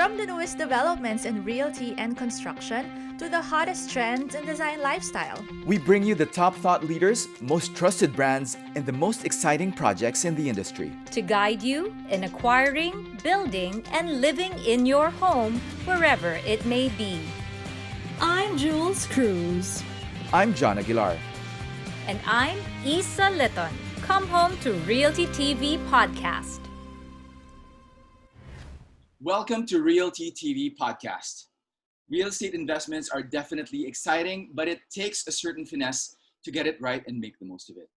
From the newest developments in realty and construction to the hottest trends in design lifestyle. We bring you the top thought leaders, most trusted brands, and the most exciting projects in the industry. To guide you in acquiring, building, and living in your home wherever it may be. I'm Jules Cruz. I'm John Aguilar. And I'm Isa Litton. Come home to Realty TV Podcast. Welcome to Realty TV Podcast. Real estate investments are definitely exciting, but it takes a certain finesse to get it right and make the most of it.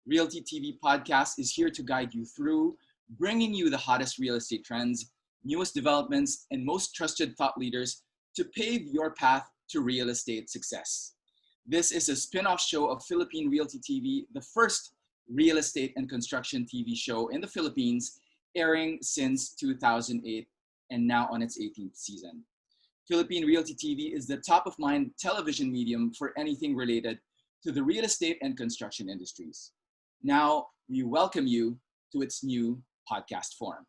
Realty TV Podcast is here to guide you through bringing you the hottest real estate trends, newest developments, and most trusted thought leaders to pave your path to real estate success. This is a spin-off show of Philippine RealtyTV, the first real estate and construction TV show in the Philippines, airing since 2008 and now on its 18th season. Philippine RealtyTV is the top-of-mind television medium for anything related to the real estate and construction industries. Now, we welcome you to its new podcast form.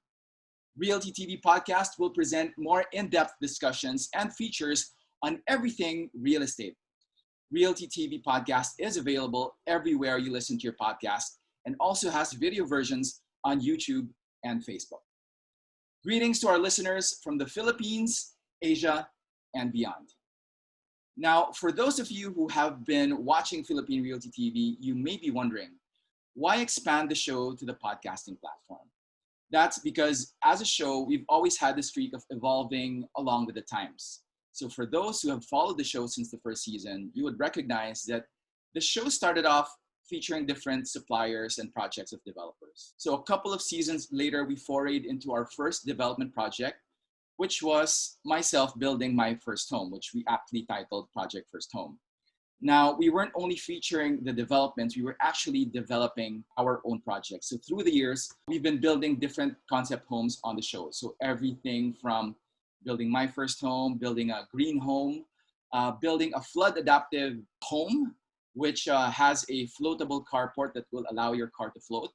Realty TV Podcast will present more in-depth discussions and features on everything real estate. Realty TV Podcast is available everywhere you listen to your podcast and also has video versions on YouTube and Facebook. Greetings to our listeners from the Philippines, Asia, and beyond. Now, for those of you who have been watching Philippine Realty TV, you may be wondering, why expand the show to the podcasting platform? That's because as a show, we've always had the streak of evolving along with the times. So for those who have followed the show since the first season, you would recognize that the show started off featuring different suppliers and projects of developers. So a couple of seasons later, we forayed into our first development project, which was myself building my first home, which we aptly titled Project First Home. Now, we weren't only featuring the developments, we were actually developing our own projects. So through the years, we've been building different concept homes on the show. So everything from building my first home, building a green home, building a flood adaptive home, which has a floatable carport that will allow your car to float,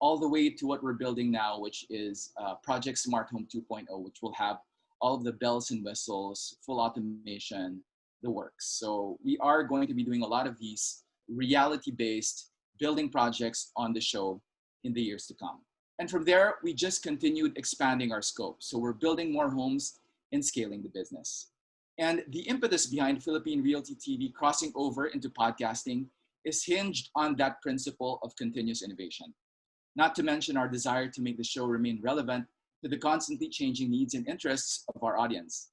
all the way to what we're building now, which is Project Smart Home 2.0, which will have all of the bells and whistles, full automation, the works. So we are going to be doing a lot of these reality-based building projects on the show in the years to come. And from there, we just continued expanding our scope. So we're building more homes and scaling the business. And the impetus behind Philippine Realty TV crossing over into podcasting is hinged on that principle of continuous innovation. Not to mention our desire to make the show remain relevant to the constantly changing needs and interests of our audience.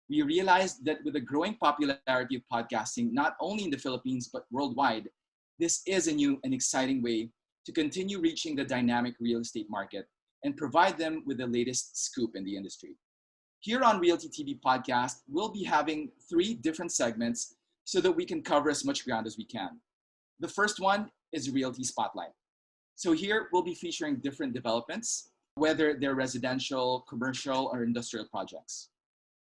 We realized that with the growing popularity of podcasting, not only in the Philippines, but worldwide, this is a new and exciting way to continue reaching the dynamic real estate market and provide them with the latest scoop in the industry. Here on Realty TV Podcast, we'll be having 3 different segments so that we can cover as much ground as we can. The first one is Realty Spotlight. So here we'll be featuring different developments, whether they're residential, commercial, or industrial projects.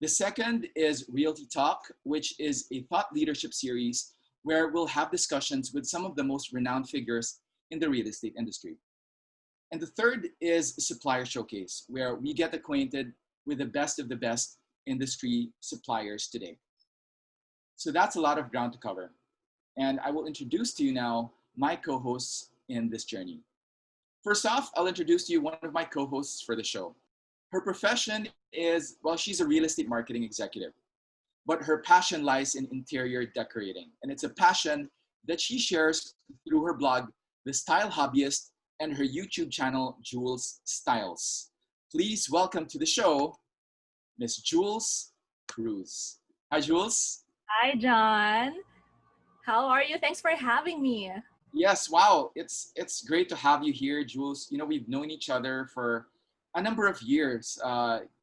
The second is Realty Talk, which is a thought leadership series where we'll have discussions with some of the most renowned figures in the real estate industry. And the third is Supplier Showcase, where we get acquainted with the best of the best industry suppliers today. So that's a lot of ground to cover. And I will introduce to you now my co-hosts in this journey. First off, I'll introduce to you one of my co-hosts for the show. Her profession is, well, she's a real estate marketing executive, but her passion lies in interior decorating. And it's a passion that she shares through her blog, The Style Hobbyist, and her YouTube channel, Jules Styles. Please welcome to the show, Miss Jules Cruz. Hi, Jules. Hi, John. How are you? Thanks for having me. Yes, wow. It's great to have you here, Jules. You know, we've known each other for a number of years.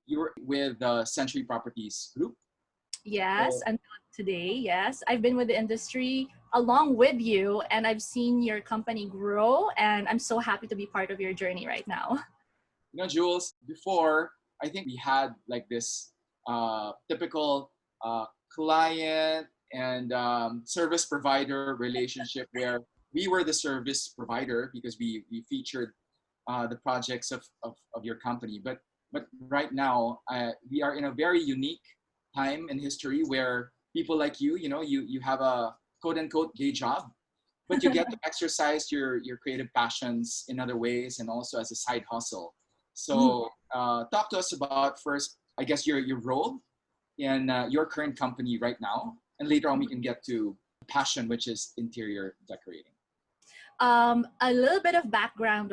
You were with the Century Properties Group. Yes, until today, yes. I've been with the industry along with you, and I've seen your company grow, and I'm so happy to be part of your journey right now. You know, Jules, before, I think we had like this typical client and service provider relationship where we were the service provider because we featured the projects of your company. But But right now, we are in a very unique time in history where people like you have a quote unquote gay job, but you get to exercise your creative passions in other ways and also as a side hustle. So talk to us about first, I guess, your role in your current company right now, and later on we can get to passion, which is interior decorating. A little bit of background,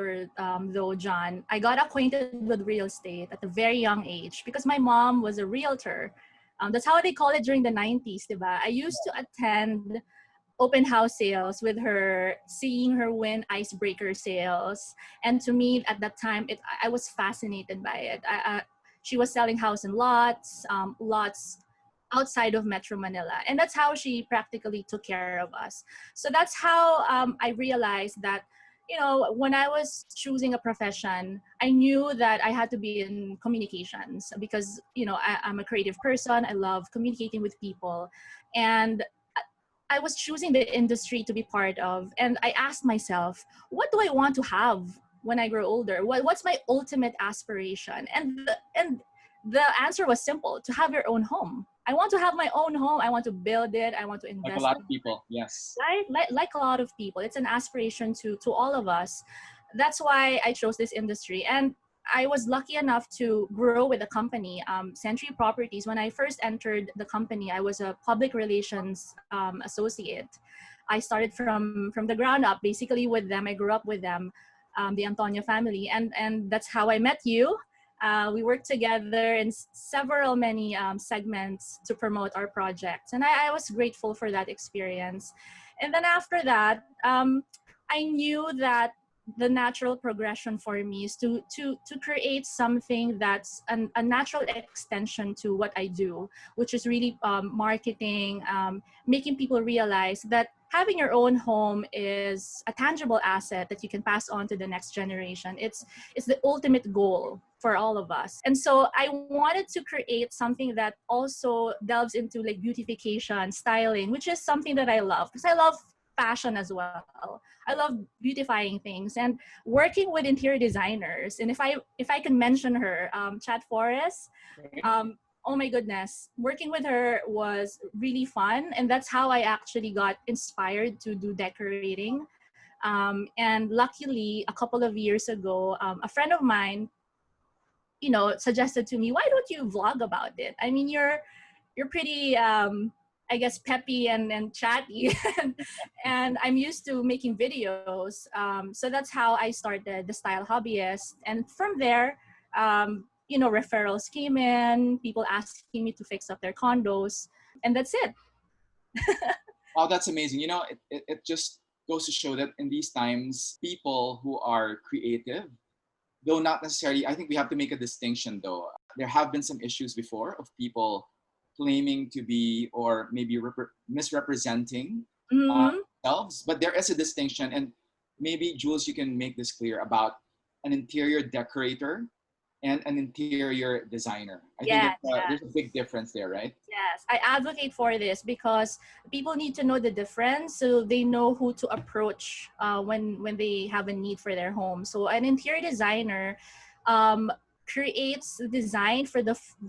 though, John. I got acquainted with real estate at a very young age because my mom was a realtor. That's how they call it during the 90s, diba? I used to attend open house sales with her, seeing her win icebreaker sales. And to me, at that time, I was fascinated by it. She was selling house and lots outside of Metro Manila. And that's how she practically took care of us. So that's how I realized that, when I was choosing a profession, I knew that I had to be in communications because, I'm a creative person. I love communicating with people. And I was choosing the industry to be part of. And I asked myself, what do I want to have when I grow older? What's my ultimate aspiration? And the answer was simple: to have your own home. I want to have my own home. I want to build it. I want to Like a invest lot in of people, yes. right? Like a lot of people. It's an aspiration to all of us. That's why I chose this industry. And I was lucky enough to grow with the company, Century Properties. When I first entered the company, I was a public relations associate. I started from the ground up, basically with them. I grew up with them, the Antonio family, and that's how I met you. We worked together in several many segments to promote our projects, and I was grateful for that experience. And then after that, I knew that the natural progression for me is to create something that's a natural extension to what I do, which is really marketing, making people realize that having your own home is a tangible asset that you can pass on to the next generation. It's the ultimate goal for all of us. And so I wanted to create something that also delves into like beautification, styling, which is something that I love because I love fashion as well. I love beautifying things and working with interior designers. And if I can mention her, Chad Forrest, oh my goodness, working with her was really fun. And that's how I actually got inspired to do decorating. And luckily, a couple of years ago, a friend of mine, suggested to me, why don't you vlog about it? I mean, you're pretty, I guess, peppy and chatty. And I'm used to making videos. So that's how I started the Style Hobbyist. And from there, referrals came in, people asking me to fix up their condos, and that's it. Oh, that's amazing. It just goes to show that in these times, people who are creative, though not necessarily, I think we have to make a distinction though. There have been some issues before of people claiming to be or maybe misrepresenting Mhm. themselves, but there is a distinction. And maybe, Jules, you can make this clear about an interior decorator and an interior designer. I think Yes, there's a big difference there, right? yes. I advocate for this because people need to know the difference so they know who to approach when they have a need for their home. So an interior designer um, creates the design for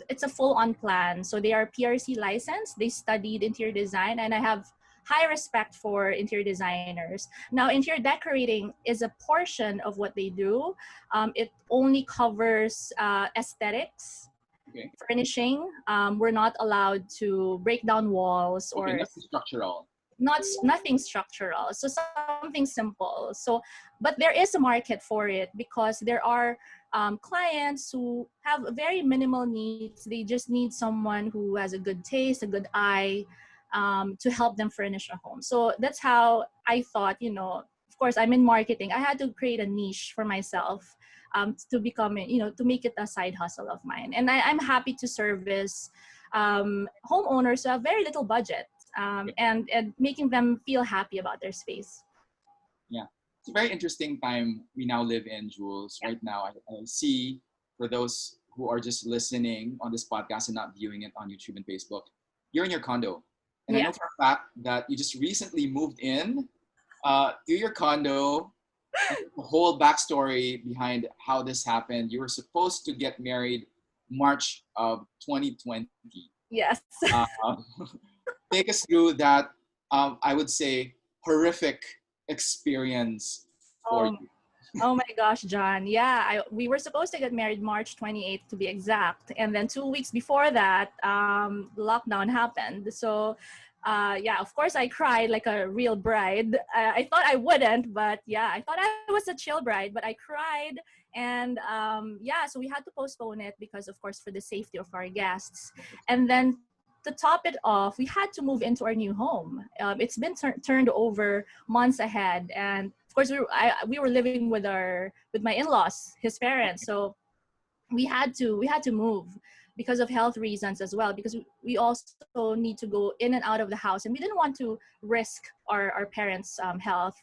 it's a full-on plan. So they are PRC licensed. They studied interior design, and I have high respect for interior designers. Now, interior decorating is a portion of what they do. It only covers aesthetics, Okay. furnishing. We're not allowed to break down walls Okay, or nothing structural. nothing structural. So something simple. So, but there is a market for it because there are clients who have very minimal needs. They just need someone who has a good taste, a good eye, to help them furnish a home. So that's how I thought, of course, I'm in marketing. I had to create a niche for myself to become, to make it a side hustle of mine. And I'm happy to service homeowners who have very little budget, and making them feel happy about their space. Yeah. It's a very interesting time we now live in, Jules. Yeah. Right now, I see, for those who are just listening on this podcast and not viewing it on YouTube and Facebook, you're in your condo. And I Yeah. know for a fact that you just recently moved in to your condo The whole backstory behind how this happened. You were supposed to get married March of 2020. Yes. Uh, take us through that, I would say, horrific experience for Oh, you. oh my gosh, John. Yeah, we were supposed to get married March 28th to be exact. And then 2 weeks before that, lockdown happened. So, yeah, of course I cried like a real bride. I thought I wouldn't, but yeah, I thought I was a chill bride, but I cried. And yeah, so we had to postpone it because, of course, for the safety of our guests. And then to top it off, we had to move into our new home. It's been turned over months ahead, and of course we were living with my in-laws, his parents. So we had to move because of health reasons as well, because we also need to go in and out of the house, and we didn't want to risk our parents' health.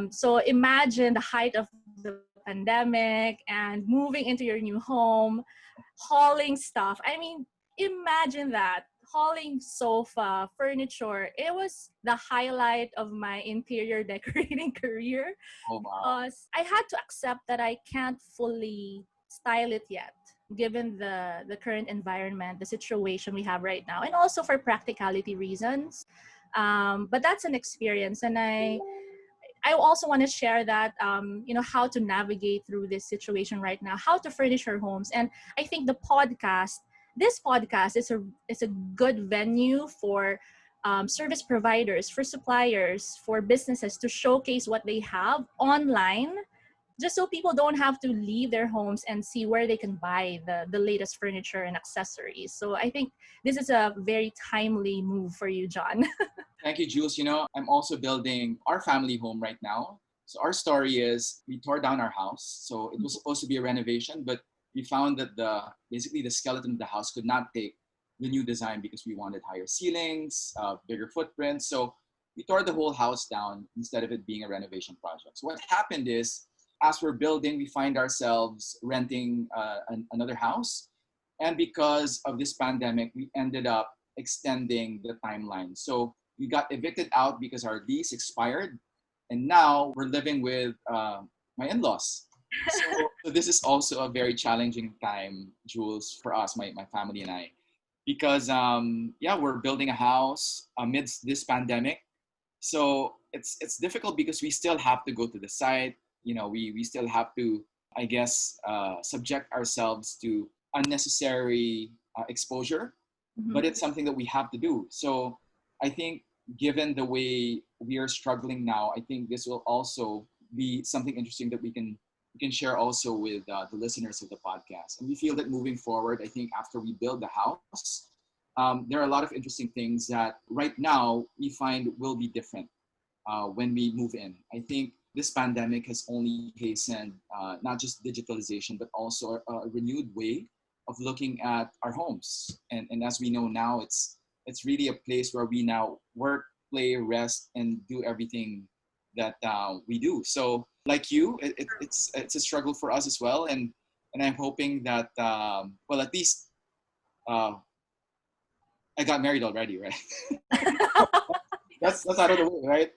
So imagine the height of the pandemic and moving into your new home, hauling stuff. I mean, imagine that, hauling sofa, furniture. It was the highlight of my interior decorating career, Oh wow. because I had to accept that I can't fully style it yet, given the current environment, the situation we have right now, and also for practicality reasons. But that's an experience, and I also want to share that, how to navigate through this situation right now, how to furnish our homes. And I think this podcast is a good venue for service providers, for suppliers, for businesses to showcase what they have online, just so people don't have to leave their homes and see where they can buy the latest furniture and accessories. So I think this is a very timely move for you, John. Thank you, Jules. I'm also building our family home right now. So our story is we tore down our house. So it was supposed to be a renovation, but we found that basically the skeleton of the house could not take the new design because we wanted higher ceilings, bigger footprints. So we tore the whole house down instead of it being a renovation project. So what happened is, as we're building, we find ourselves renting another house. And because of this pandemic, we ended up extending the timeline. So we got evicted out because our lease expired. And now we're living with my in-laws. So this is also a very challenging time, Jules, for us, my family and I, because yeah, we're building a house amidst this pandemic. So it's difficult because we still have to go to the site. We still have to, I guess, subject ourselves to unnecessary exposure, but it's something that we have to do. So I think, given the way we are struggling now, I think this will also be something interesting that we can share also with the listeners of the podcast. And we feel that moving forward, I think after we build the house, there are a lot of interesting things that right now we find will be different when we move in. I think this pandemic has only hastened not just digitalization, but also a renewed way of looking at our homes. And as we know now, it's really a place where we now work, play, rest, and do everything that we do. So, like you, it's a struggle for us as well. And I'm hoping that well, at least I got married already, right? that's out of the way, right?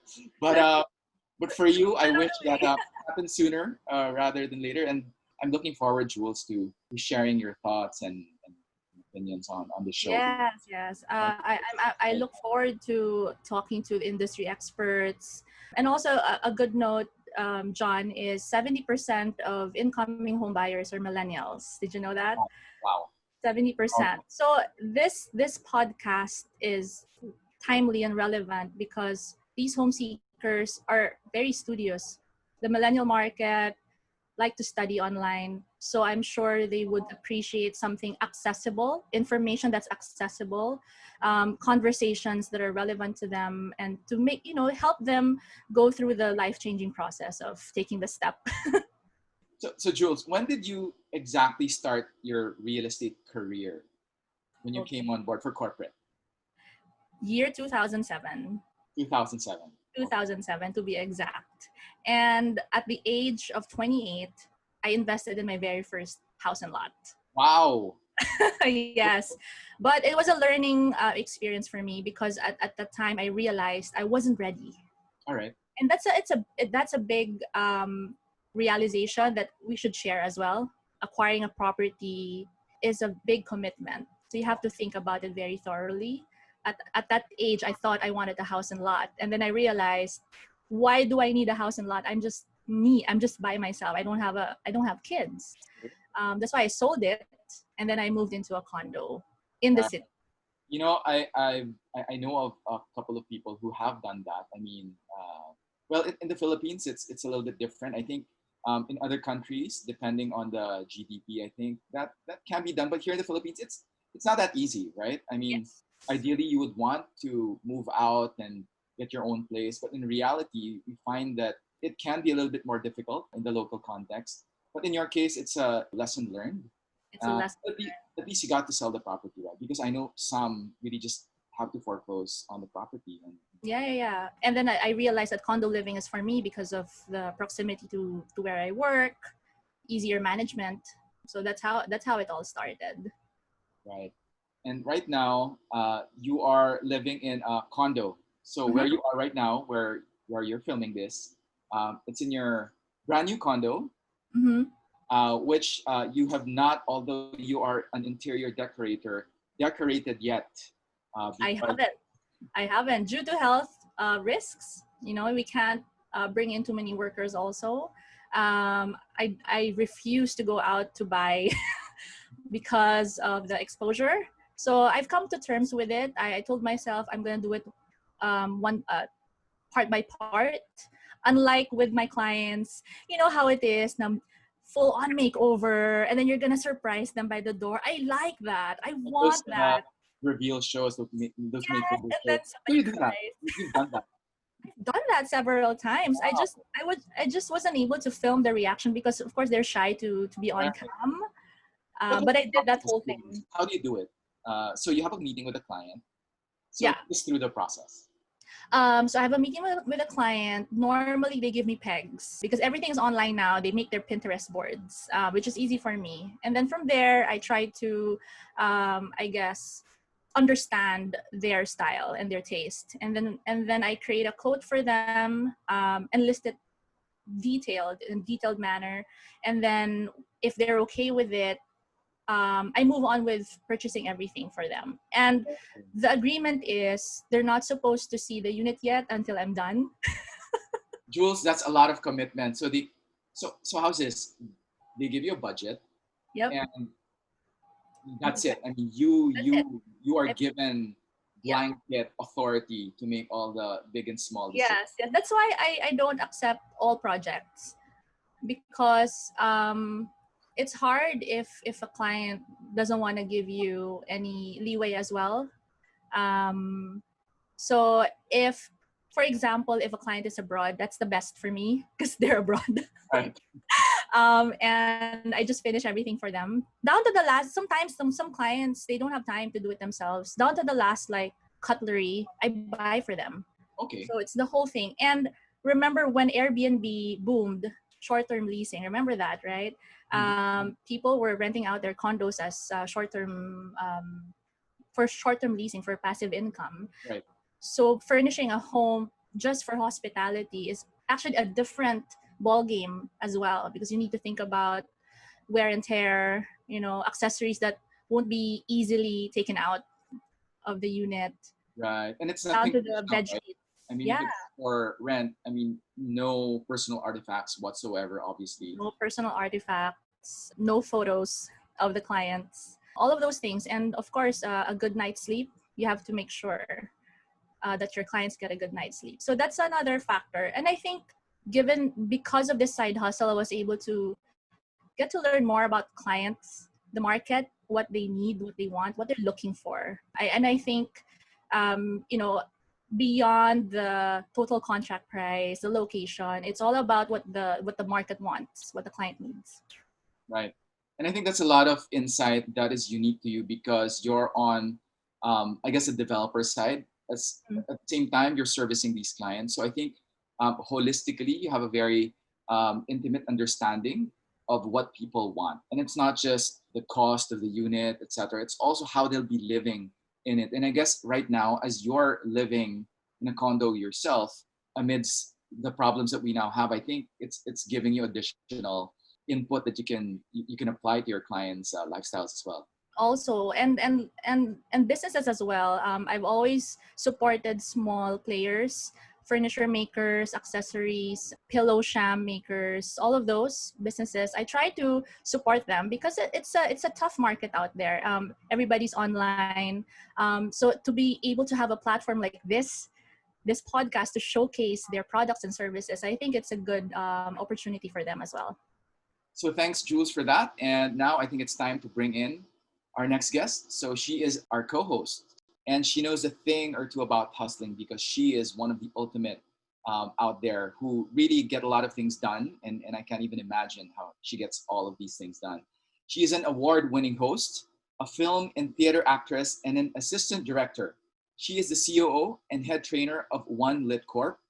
But for you, I wish that happened sooner rather than later. And I'm looking forward, Jules, to sharing your thoughts and opinions on the show. Yes, yes. I look forward to talking to industry experts. And also a good note, John, is 70% of incoming home buyers are millennials. Did you know that? Wow. 70%. So this podcast is timely and relevant because these home seekers are very studious. The millennial market like to study online. So I'm sure they would appreciate something accessible, information that's accessible, conversations that are relevant to them, and to make, help them go through the life-changing process of taking the step. So Jules, when did you exactly start your real estate career? When you Okay. came on board for corporate? Year 2007. 2007. 2007 to be exact. And at the age of 28, I invested in my very first house and lot. Wow. Yes, but it was a learning experience for me because at the time I realized I wasn't ready. All right. And that's a big realization that we should share as well. Acquiring a property is a big commitment, so you have to think about it very thoroughly. At that age, I thought I wanted a house and lot, and then I realized, why do I need a house and lot? I'm just me. I'm just by myself. I don't have kids. That's why I sold it, and then I moved into a condo in the Right. city. You know, I know of a couple of people who have done that. I mean, well, in the Philippines, it's a little bit different. I think in other countries, depending on the GDP, I think that can be done. But here in the Philippines, it's not that easy, right? I mean, Yes. ideally, you would want to move out and get your own place, but in reality, you find that it can be a little bit more difficult in the local context. But in your case, it's a lesson learned. It's a lesson. At least you got to sell the property, right? Because I know some really just have to foreclose on the property. And Yeah. And then I realized that condo living is for me because of the proximity to where I work, easier management. So that's how it all started. right. And right now, you are living in a condo. So where Mm-hmm. you are right now, where you're filming this, it's in your brand new condo, Mm-hmm. which you have not, although you are an interior decorator, decorated yet, I because haven't. I haven't due to health risks. We can't bring in too many workers. Also, I refuse to go out to buy because of the exposure. So I've come to terms with it. I told myself I'm gonna do it one part by part. Unlike with my clients, you know how it is. Full on makeover, and then you're gonna surprise them by the door. I like that. I those want that. reveal shows, those Yes, makeover and shows. then So somebody you do that. cries. You've done that. Done that several times. I just wasn't able to film the reaction because of course they're shy to be on Right. cam. But what's But the I did that process, whole Jules? thing. How do you do it? So you have a meeting with a client. So Yeah. take us through the process. So I have a meeting with a client. Normally they give me pegs because everything is online now. They make their Pinterest boards, which is easy for me. And then from there, I try to, I guess, understand their style and their taste. And then I create a quote for them and list it detailed manner. And then if they're okay with it, I move on with purchasing everything for them. And the agreement is they're not supposed to see the unit yet until I'm done. Jules, that's a lot of commitment. So how's this? They give you a budget Yep, and that's it. I mean, you that's it. you are I, given yeah, blanket authority to make all the big and small decisions. yes, yeah. That's why I don't accept all projects because it's hard if a client doesn't want to give you any leeway as well. Um, so if, for example, if a client is abroad, that's the best for me because they're abroad. Right. And I just finish everything for them down to the last. Sometimes some clients they don't have time to do it themselves. Down to the last like cutlery, I buy for them. Okay. So it's the whole thing. And remember when Airbnb boomed, short-term leasing. Remember that, right? Mhm. People were renting out their condos as for short-term leasing for passive income. Right. So furnishing a home just for hospitality is actually a different ball game as well because you need to think about wear and tear, accessories that won't be easily taken out of the unit Right. And it's down nothing to the personal, bed right? sheets. I mean, if Yeah, it's for rent, I mean, no personal artifacts whatsoever, obviously. no personal artifacts, no photos of the clients, all of those things. And of course, a good night's sleep. You have to make sure that your clients get a good night's sleep. So that's another factor. And I think because of this side hustle, I was able to get to learn more about clients, the market, what they need, what they want, what they're looking for. I think, beyond the total contract price, the location, it's all about what the market wants, what the client needs. Right. And I think that's a lot of insight that is unique to you because you're on, I guess, the developer side. Mhm. At the same time, you're servicing these clients. So I think holistically, you have a very intimate understanding of what people want. And it's not just the cost of the unit, etc. It's also how they'll be living in it. And I guess right now, as you're living in a condo yourself, amidst the problems that we now have, I think it's giving you additional input that you can apply to your clients' lifestyles as well. Also, and businesses as well. I've always supported small players, furniture makers, accessories, pillow sham makers, all of those businesses. I try to support them because it's a tough market out there. Everybody's online, so to be able to have a platform like this podcast to showcase their products and services, I think it's a good opportunity for them as well. So thanks, Jules, for that. And now I think it's time to bring in our next guest. So she is our co-host, and she knows a thing or two about hustling because she is one of the ultimate out there who really get a lot of things done. And I can't even imagine how she gets all of these things done. She is an award-winning host, a film and theater actress, and an assistant director. She is the COO and head trainer of One Lit Corp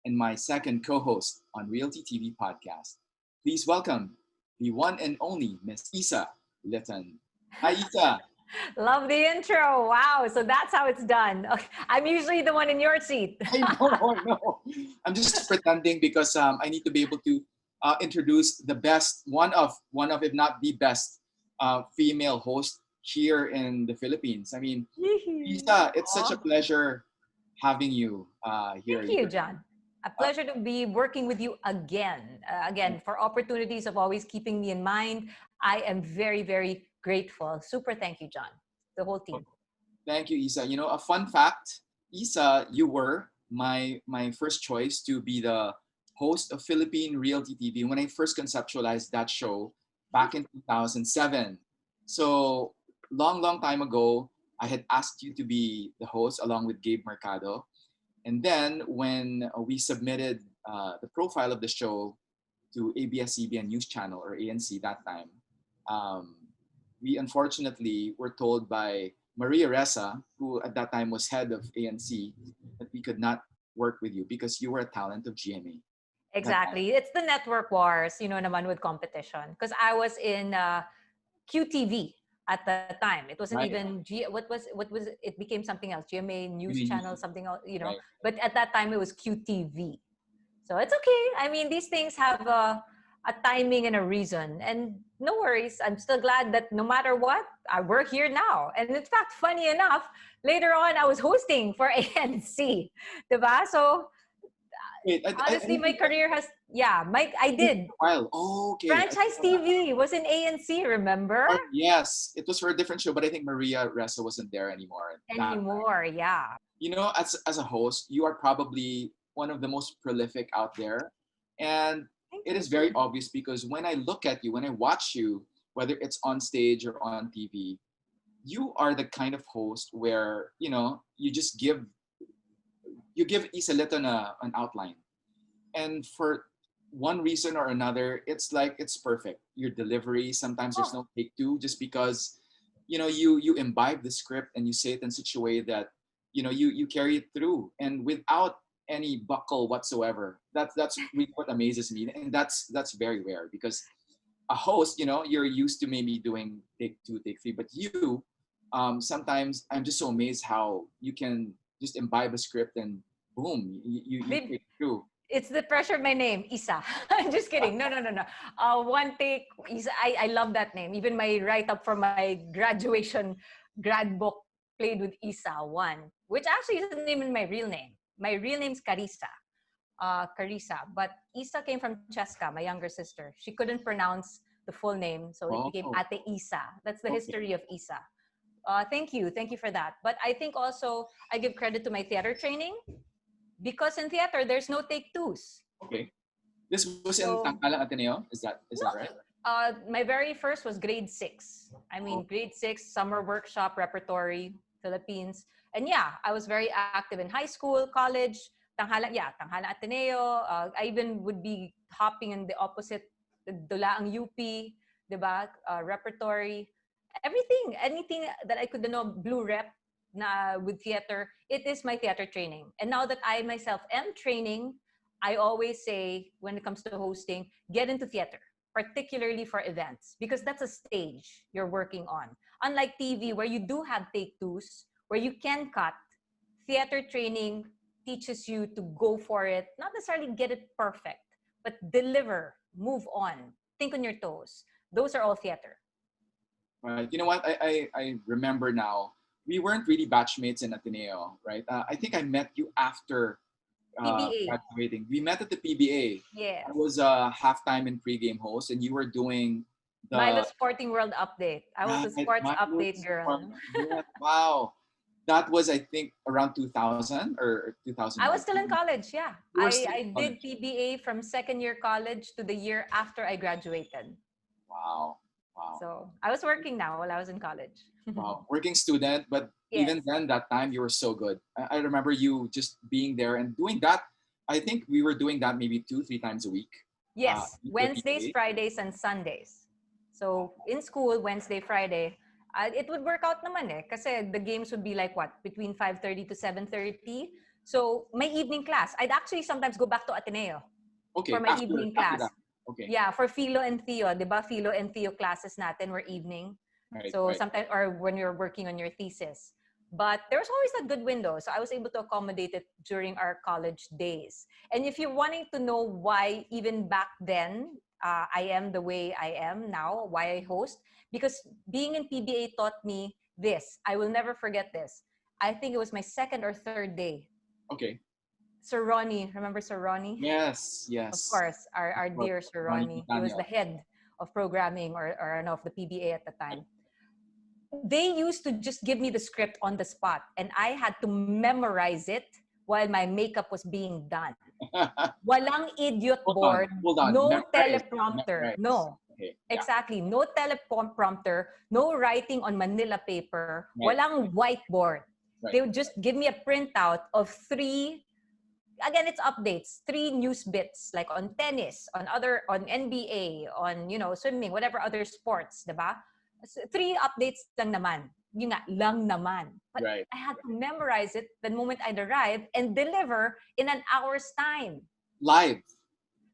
and my second co-host on Realty TV podcast. Please welcome the one and only Miss Isa Litton. Hi, Isa. Love the intro. Wow. So that's how it's done. Okay. I'm usually the one in your seat. I know. I'm just pretending because I need to be able to introduce the best, if not the best, female host here in the Philippines. I mean, Isa, it's such a pleasure having you here. Thank you, John. A pleasure to be working with you again. Again, for opportunities of always keeping me in mind. I am very, very grateful. Super thank you, John. The whole team. Thank you, Isa. You know, a fun fact, Isa, you were my first choice to be the host of Philippine Realty TV when I first conceptualized that show back in 2007. So long time ago, I had asked you to be the host along with Gabe Mercado. And then when we submitted the profile of the show to ABS-CBN News Channel, or ANC that time, we unfortunately were told by Maria Ressa, who at that time was head of ANC, that we could not work with you because you were a talent of GMA. Exactly. It's the network wars, naman with competition. Because I was in QTV at the time. It wasn't Right. even what was it became something else, GMA News GMA Channel, News. something else, Right. But at that time it was QTV. So it's okay. I mean, these things have a timing and a reason. And no worries. I'm still glad that no matter what, we're here now. And in fact, funny enough, later on I was hosting for ANC. Diba? So Wait, honestly, my career has, I did. While. Oh, okay. Franchise TV was in ANC, remember? Yes, it was for a different show, but I think Maria Ressa wasn't there anymore. Yeah. You know, as a host, you are probably one of the most prolific out there. And it is very obvious because when I look at you, when I watch you, whether it's on stage or on TV, you are the kind of host where, you just give Isa Litton an outline. And for one reason or another, it's like it's perfect. Your delivery, sometimes there's no take two just because, you imbibe the script and you say it in such a way that, you carry it through and without any buckle whatsoever. That's really what amazes me. And that's very rare because a host, you're used to maybe doing take two, take three, but you, sometimes I'm just so amazed how you can just imbibe a script and boom, you take it through. It's the pressure of my name, Isa. I'm just kidding. No. One take, Isa. I love that name. Even my write-up for my graduation grad book played with Isa, one, which actually isn't even my real name. My real name's Carissa. But Isa came from Cheska, my younger sister. She couldn't pronounce the full name, so it became Ate Isa. That's the history of Isa. Thank you for that. But I think also I give credit to my theater training because in theater there's no take twos. Okay, this was in Tanghalang Ateneo. Is that right? My very first was grade 6. Grade 6 summer workshop repertory Philippines. And I was very active in high school, college, Tanghalang Ateneo. I even would be hopping in the opposite, Dulaang UP, diba? Repertory, anything that I could know, blue rep with theater, it is my theater training. And now that I myself am training, I always say when it comes to hosting, get into theater, particularly for events, because that's a stage you're working on. Unlike TV, where you do have take twos, where you can cut, theater training teaches you to go for it, not necessarily get it perfect, but deliver, move on, think on your toes. Those are all theater. Right. You know what? I remember now. We weren't really batchmates in Ateneo, right? I think I met you after PBA. graduating. We met at the PBA. Yes. I was a halftime and pregame host, and you were doing Milo the Sporting World Update. I was a sports update girl. Yeah, wow. That was, I think, around 2000 or 2001. I was still in college, yeah. You were still I in did college. PBA from second year college to the year after I graduated. Wow. Wow. So I was working now while I was in college. Wow. Working student, but even Yes. then, that time, you were so good. I remember you just being there and doing that. I think we were doing that maybe 2-3 times a week. Yes, the Wednesdays, PBA. Fridays, and Sundays. So in school, Wednesday, Friday, it would work out naman eh. Kasi the games would be like what? Between 5:30 to 7:30. So my evening class, I'd actually sometimes go back to Ateneo Okay, for my evening after class. that. Okay. Yeah, for Philo and Theo, di ba? Philo and Theo classes natin were evening. Right, So right. sometimes, or when you're working on your thesis. But there was always a good window. So I was able to accommodate it during our college days. And if you're wanting to know why even back then, I am the way I am now, why I host, because being in PBA taught me this. I will never forget this. I think it was my second or third day. Okay. Sir Ronnie, remember Sir Ronnie? Yes, Of yes. course, our Of course, dear Sir Ronnie Ronnie. He was Quintana. the head of programming or of the PBA at the time. They used to just give me the script on the spot, and I had to memorize it while my makeup was being done. Walang idiot board, Hold on. no Memorize, teleprompter, memorize. no. Okay. Yeah. Exactly, no teleprompter, no writing on Manila paper, Right. walang whiteboard. Right. They would just give me a printout of three. Again, it's updates, 3 news bits like on tennis, on NBA, on swimming, whatever other sports, diba? 3 updates lang naman. Yun nga, lang naman. But Right. I had to memorize it the moment I'd arrive and deliver in an hour's time. Live.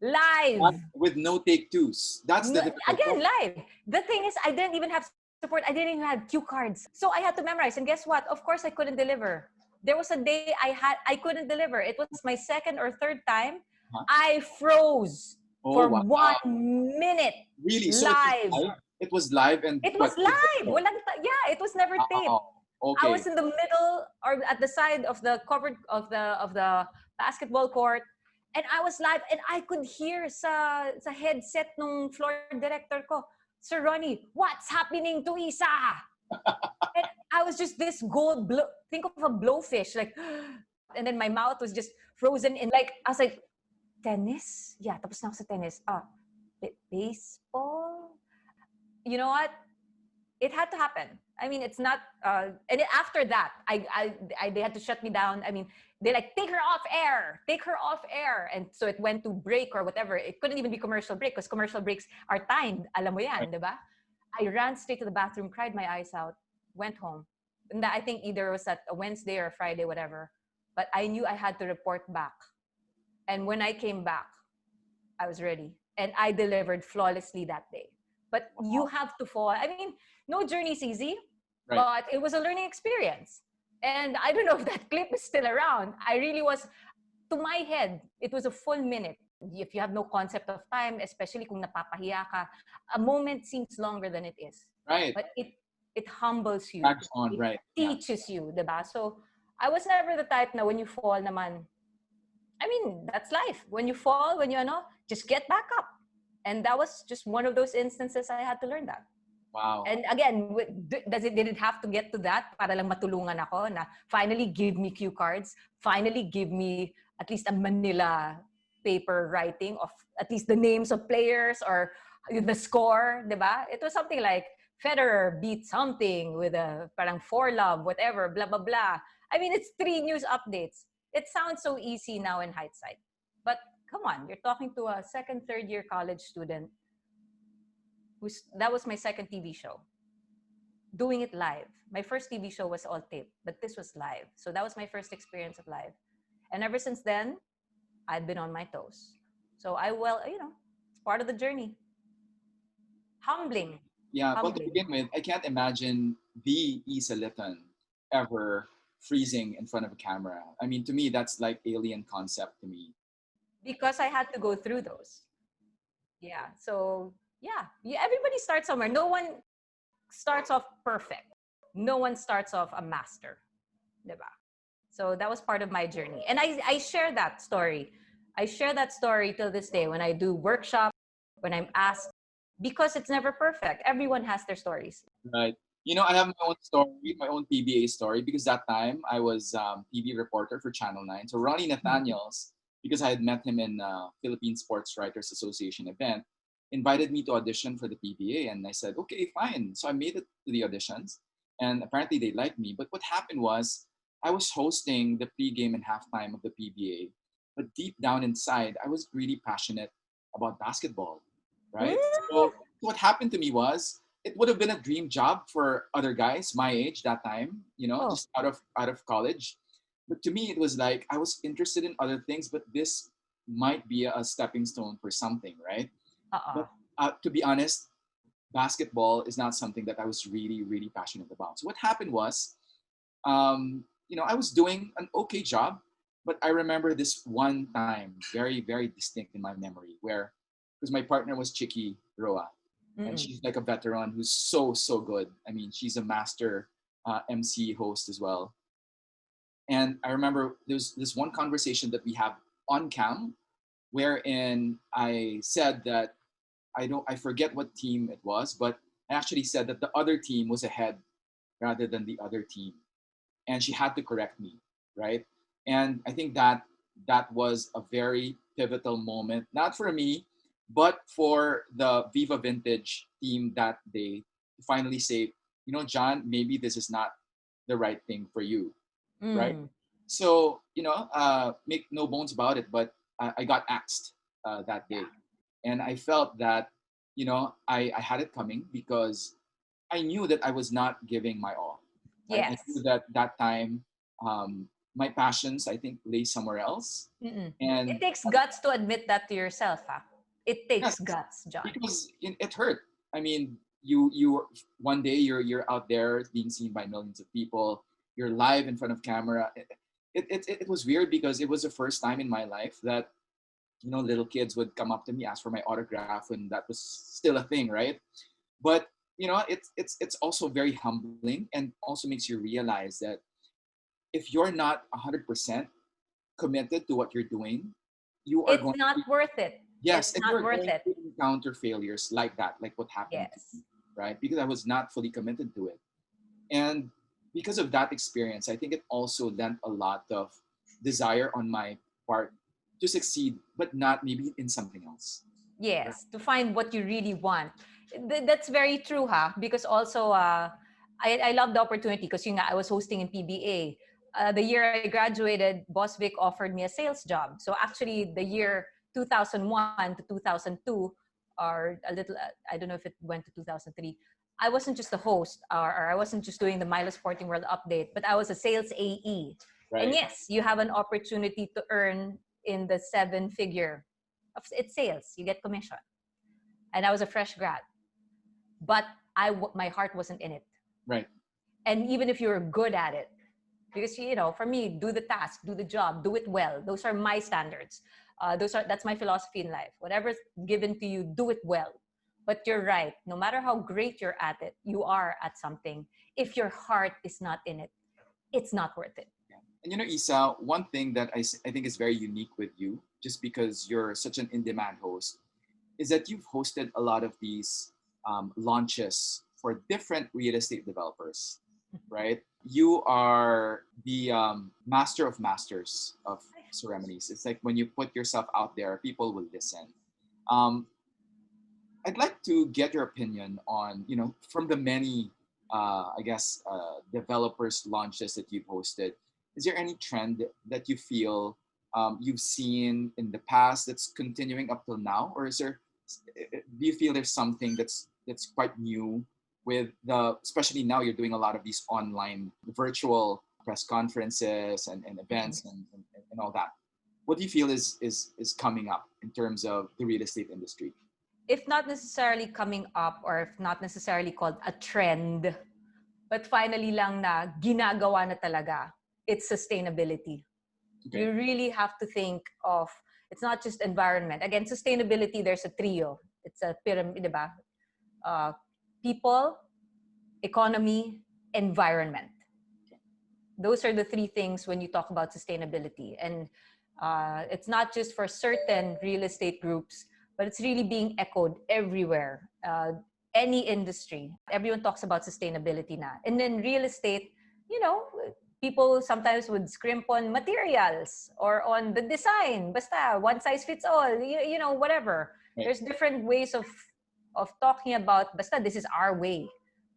Live. With no take twos. That's the difficult Again, part. live. The thing is, I didn't even have support. I didn't even have cue cards. So I had to memorize. And guess what? Of course, I couldn't deliver. There was a day I couldn't deliver. It was my second or third time. Huh? I froze for wow. 1 minute. Really? Live. So it was live and It was live. It was never taped. Okay. I was in the middle or at the side of the covered of the basketball court, and I was live, and I could hear sa headset nung floor director ko, Sir Ronnie, what's happening to Isa? And I was just this think of a blowfish, like, and then my mouth was just frozen in, like, I was like, tennis? Yeah, tapos na ako sa tennis. Baseball? You know what? It had to happen. I mean, it's not, and then after that, they had to shut me down. I mean, they like, take her off air. And so it went to break or whatever. It couldn't even be commercial break because commercial breaks are timed. Alam mo yan, diba? I ran straight to the bathroom, cried my eyes out, went home. And I think either it was at a Wednesday or a Friday, whatever. But I knew I had to report back. And when I came back, I was ready. And I delivered flawlessly that day. But you have to fall. I mean, no journey's easy, right. But it was a learning experience. And I don't know if that clip is still around. I really was, to my head, it was a full minute. If you have no concept of time, especially kung napapahiya ka, a moment seems longer than it is. Right. But it humbles you. Drags on, right. Teaches you, diba? So I was never the type na when you fall naman, I mean, that's life. When you fall, just get back up. And that was just one of those instances I had to learn that. Wow. And again, did it have to get to that para lang matulungan ako na finally give me cue cards, finally give me at least a Manila paper writing of at least the names of players or the score, diba? It was something like Federer beat something with a parang 4-love, whatever, blah, blah, blah. I mean, it's 3 news updates. It sounds so easy now in hindsight. But come on, you're talking to a second, third year college student. That was my second TV show. Doing it live. My first TV show was all taped, but this was live. So that was my first experience of live. And ever since then, I've been on my toes. So it's part of the journey. Humbling. Yeah, well, to begin with, I can't imagine the Isa Litton ever freezing in front of a camera. I mean, to me, that's like alien concept to me. Because I had to go through those. Yeah. So yeah, everybody starts somewhere. No one starts off perfect. No one starts off a master. Diba? So that was part of my journey. And I share that story. I share that story till this day when I do workshop, when I'm asked, because it's never perfect. Everyone has their stories. Right. You know, I have my own story, my own PBA story, because that time I was TV reporter for Channel 9. So Ronnie Nathaniels, because I had met him in Philippine Sports Writers Association event, invited me to audition for the PBA. And I said, okay, fine. So I made it to the auditions. And apparently they liked me. But what happened was I was hosting the pregame and halftime of the PBA. But deep down inside, I was really passionate about basketball, right? So what happened to me was it would have been a dream job for other guys my age that time, you know, Oh. just out of college. But to me, it was like I was interested in other things, but this might be a stepping stone for something, right? But to be honest, basketball is not something that I was really, really passionate about. So what happened was, I was doing an okay job, but I remember this one time, very, very distinct in my memory, where because my partner was Chicky Roa, and she's like a veteran who's so, so good. I mean, she's a master MC host as well. And I remember there's this one conversation that we have on cam, wherein I said that I forget what team it was, but I actually said that the other team was ahead rather than the other team, and she had to correct me, right? And I think that was a very pivotal moment, not for me, but for the Viva Vintage team that day to finally say, you know, John, maybe this is not the right thing for you, right? So, make no bones about it, but I got axed that day. And I felt that, I had it coming because I knew that I was not giving my all. I Yes. knew that time, my passions, I think, lay somewhere else. And It takes guts to admit that to yourself, huh? It takes yes, guts, John. because it hurt. I mean, you one day you're out there being seen by millions of people. You're live in front of camera. It was weird because it was the first time in my life that little kids would come up to me, ask for my autograph, and that was still a thing, right? But it's also very humbling and also makes you realize that if you're not 100% committed to what you're doing, you are It's going not worth it. yes, It's and not you're worth going it. to encounter failures like that, like what happened to Yes. me, right? Because I was not fully committed to it. And because of that experience, I think it also lent a lot of desire on my part to succeed, but not maybe in something else. Yes, to find what you really want. That's very true, huh? Because also, I love the opportunity because I was hosting in PBA. The year I graduated, Boss Vic offered me a sales job. So actually, the year 2001 to 2002, or a little, I don't know if it went to 2003. I wasn't just a host, or I wasn't just doing the Milo Sporting World update, but I was a sales AE. And Right. yes, you have an opportunity to earn in the seven-figure. It's sales. You get commission. And I was a fresh grad, but my heart wasn't in it. Right. And even if you're good at it, because for me, do the task, do the job, do it well. Those are my standards. That's my philosophy in life. Whatever's given to you, do it well. But you're right. No matter how great you're at it, you are at something. If your heart is not in it, it's not worth it. And Isa, one thing that I think is very unique with you, just because you're such an in-demand host, is that you've hosted a lot of these launches for different real estate developers, right? You are the master of masters of ceremonies. It's like when you put yourself out there, people will listen. Um, I'd like to get your opinion on, from the many, developers launches that you've hosted. Is there any trend that you feel you've seen in the past that's continuing up till now, or do you feel there's something that's quite new with especially now you're doing a lot of these online virtual press conferences and events and all that? What do you feel is coming up in terms of the real estate industry? If not necessarily coming up or if not necessarily called a trend, but finally lang na ginagawa na talaga, it's sustainability. Okay. You really have to think of, it's not just environment. Again, sustainability, there's a trio. It's a pyramid, diba? People, economy, environment. Those are the three things when you talk about sustainability. And it's not just for certain real estate groups, but it's really being echoed everywhere. Any industry, everyone talks about sustainability na. And then real estate, you know, people sometimes would scrimp on materials or on the design. Basta, one size fits all, you know, whatever. Right. There's different ways of talking about, basta, this is our way.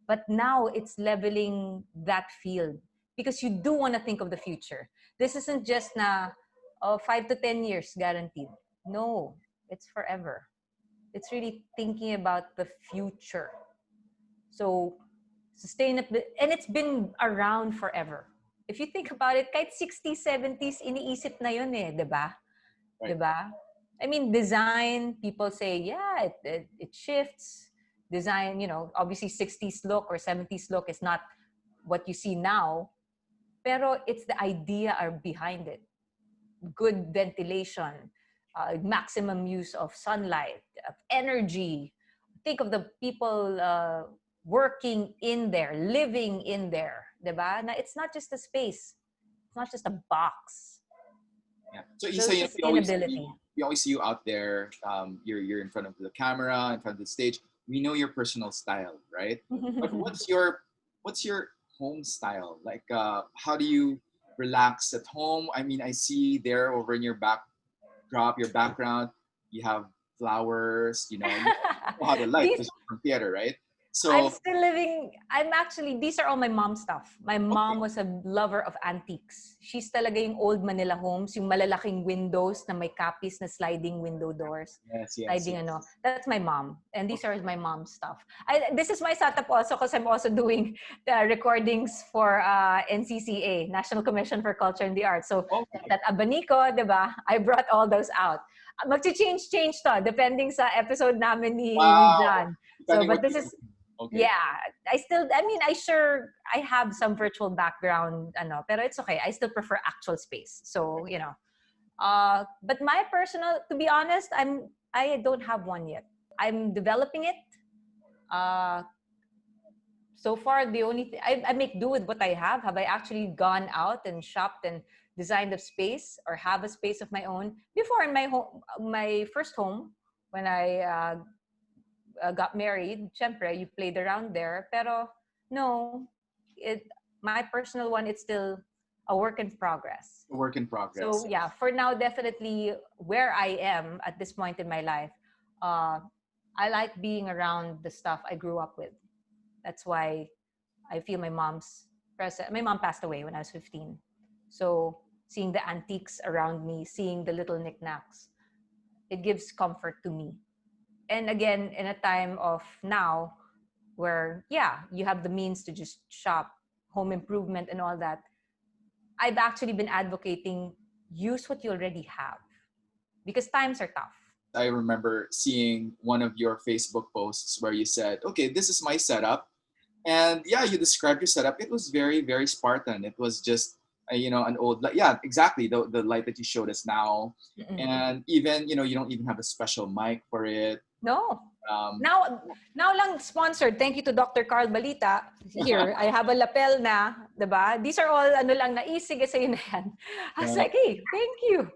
But now it's leveling that field because you do want to think of the future. This isn't just na 5 to 10 years guaranteed. No, it's forever. It's really thinking about the future. So sustainable, and it's been around forever. If you think about it, kahit 60s, 70s, iniisip na yun eh, diba? Right. Diba? I mean, design, people say, yeah, it shifts. Design, you know, obviously 60s look or 70s look is not what you see now, pero it's the idea are behind it. Good ventilation, maximum use of sunlight, of energy. Think of the people working in there, living in there, diba? Na it's not just a space. It's not just a box. Yeah. So So Isa, sustainability. we always see you out there. You're in front of the camera, in front of the stage. We know your personal style, right? But what's your home style? Like, how do you relax at home? I mean, I see there over in your background, you have flowers. You know how to light These because you're from theater, right? I'm So still living, these are all my mom's stuff. My mom was a lover of antiques. She's talaga yung old Manila homes, yung malalaking windows na may kapis na sliding window doors. yes, Sliding yes. ano. That's my mom. And these are my mom's stuff. This is my setup also because I'm also doing the recordings for NCCA, National Commission for Culture and the Arts. So Okay. that abanico, diba? I brought all those out. Mag-change to, depending sa episode namin ni John. So, Depending but what this you- is, okay. yeah, I have some virtual background, pero it's okay. I still prefer actual space. So, you know, but my personal, to be honest, I don't have one yet. I'm developing it. So far, the only thing, I make do with what I have. Have I actually gone out and shopped and designed a space or have a space of my own? Before in my home, my first home, when I got married, syempre, you played around there. Pero no, my personal one, it's still a work in progress. A work in progress. So yeah, for now, definitely where I am at this point in my life, I like being around the stuff I grew up with. That's why I feel my mom's present. My mom passed away when I was 15. So seeing the antiques around me, seeing the little knickknacks, it gives comfort to me. And again, in a time of now where, yeah, you have the means to just shop, home improvement and all that, I've actually been advocating use what you already have because times are tough. I remember seeing one of your Facebook posts where you said, okay, this is my setup. And yeah, you described your setup. It was very, very Spartan. It was just, an old, yeah, exactly. The light that you showed us now. Mm-mm. And even, you don't even have a special mic for it. No. Now lang sponsored. Thank you to Dr. Carl Balita. Here, I have a lapel na, diba? These are all lang naisig sa'yo na yan. I was like, hey, thank you.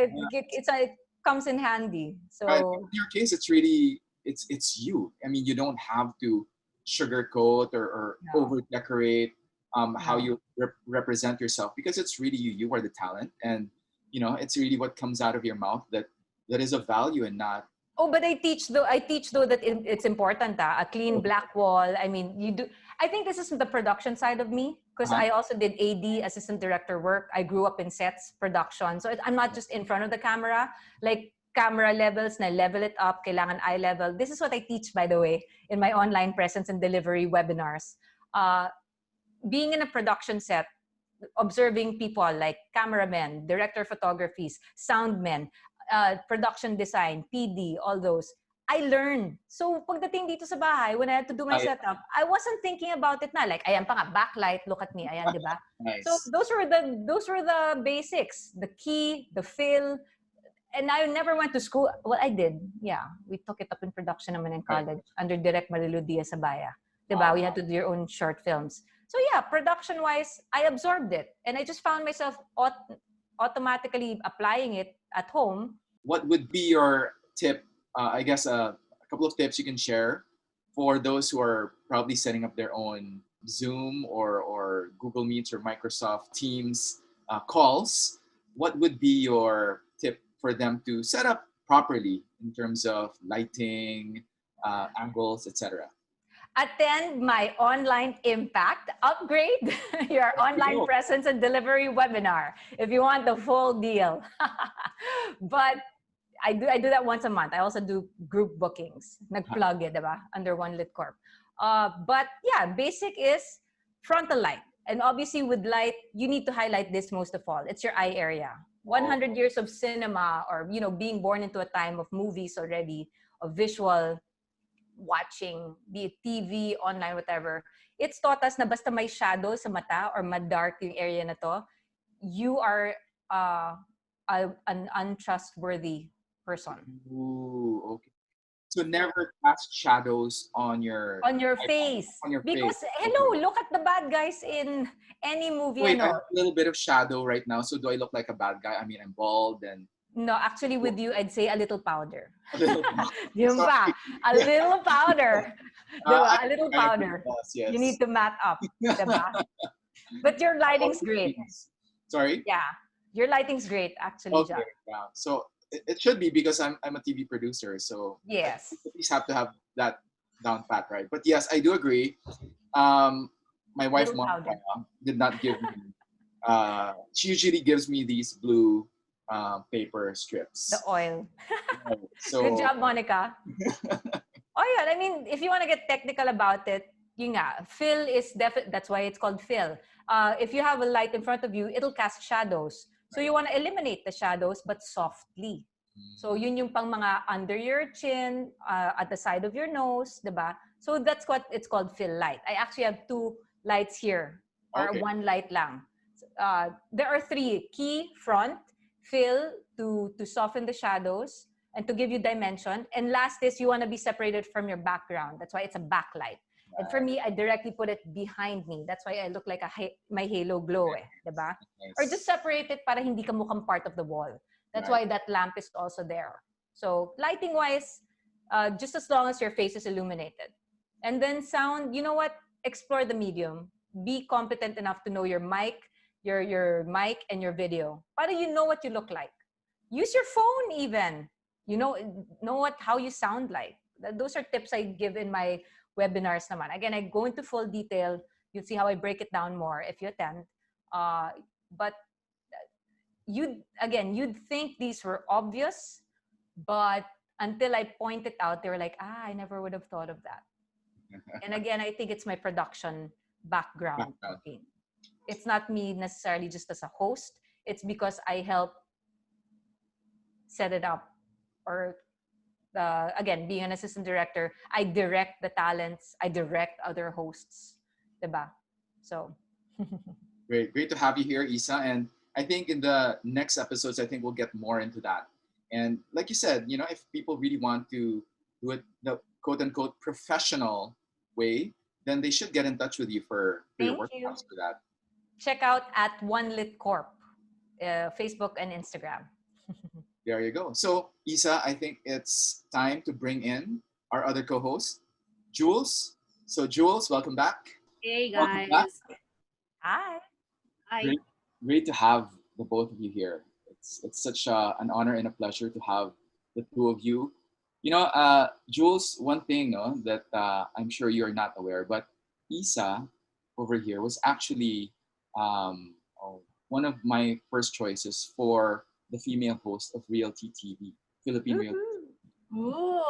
It comes in handy. So in your case, it's really, it's you. I mean, you don't have to sugarcoat or No. over decorate how you represent yourself because it's really you. You are the talent, and it's really what comes out of your mouth that is of value and not. Oh, but I teach though that it's important. A clean black wall. I mean, you do. I think this is the production side of me because I also did AD, assistant director work. I grew up in sets production, so I'm not just in front of the camera. Like camera levels, na level it up. Kailangan eye level. This is what I teach, by the way, in my online presence and delivery webinars. Being in a production set, observing people like cameramen, director of photographies, soundmen, production design, PD, all those. I learned. So pagdating dito sa bahay, when I had to do my setup, I wasn't thinking about it na. Like, ayan pa nga, backlight, look at me, ayan, di ba? Nice. So those were the basics, the key, the fill. And I never went to school. Well, I did. Yeah. We took it up in production naman in college under Direct Marilu Diaz Sabaya. Diba? We had to do your own short films. So yeah, production-wise, I absorbed it. And I just found myself automatically applying it at home. What would be your tip? I guess a couple of tips you can share for those who are probably setting up their own Zoom or Google Meets or Microsoft Teams calls. What would be your tip for them to set up properly in terms of lighting, angles, etc.? Attend my online impact upgrade your online presence and delivery webinar if you want the full deal. But I do that once a month. I also do group bookings. Nag-plug it, diba? Under One Lit Corp. But yeah, basic is frontal light. And obviously with light, you need to highlight this most of all. It's your eye area. 100 years of cinema, or being born into a time of movies already, of visual watching, be it TV, online, whatever. It's taught us na basta may shadow sa mata or madark yung area na to, you are an untrustworthy person. Ooh, okay. So never cast shadows on your face. Because hello, look at the bad guys in any movie. Wait, I have a little bit of shadow right now. So do I look like a bad guy? I mean, I'm bald and... No, actually with you, I'd say a little powder. A little a little powder. A little powder. Yes. You need to mat up. Diba? But your lighting's great. Sorry? Yeah. Your lighting's great, actually. Okay. Yeah. So it should be, because I'm a TV producer. So yes, at least have to have that down pat, right? But yes, I do agree. My wife Monica did not give me. She usually gives me these blue paper strips. The oil. So good job, Monica. Oh yeah, I mean, if you want to get technical about it, fill is definitely, that's why it's called fill. If you have a light in front of you, it'll cast shadows. So you want to eliminate the shadows, but softly. So yun yung pang mga under your chin, at the side of your nose, diba? So that's what it's called fill light. I actually have 2 lights here, or 1 light lang. There are 3: key, front, fill to soften the shadows and to give you dimension. And last is you want to be separated from your background. That's why it's a backlight. And for me, I directly put it behind me. That's why I look like my halo glow, diba? Nice. Or just separate it para hindi ka mukhang part of the wall. That's why that lamp is also there. So lighting-wise, just as long as your face is illuminated. And then sound, you know what? Explore the medium. Be competent enough to know your mic, your mic and your video. Para you know what you look like. Use your phone even. You know how you sound like. Those are tips I give in my webinars naman. Again, I go into full detail. You'll see how I break it down more if you attend. But you'd think these were obvious, but until I pointed out, they were like, I never would have thought of that. And again, I think it's my production background. Okay. It's not me necessarily just as a host. It's because I help set it up, or again, being an assistant director, I direct the talents, I direct other hosts, diba? So great to have you here, Isa. And I think in the next episodes, I think we'll get more into that. And like you said, if people really want to do it the quote unquote professional way, then they should get in touch with you for your workshops for that. Check out at One Lit Corp, Facebook and Instagram. There you go. So, Isa, I think it's time to bring in our other co-host, Jules. So, Jules, welcome back. Hey, guys. Hi. Hi. Great to have the both of you here. It's such an honor and a pleasure to have the two of you. Jules, one thing that I'm sure you're not aware, but Isa over here was actually one of my first choices for the female host of Realty TV, Philippine RealtyTV. Ooh,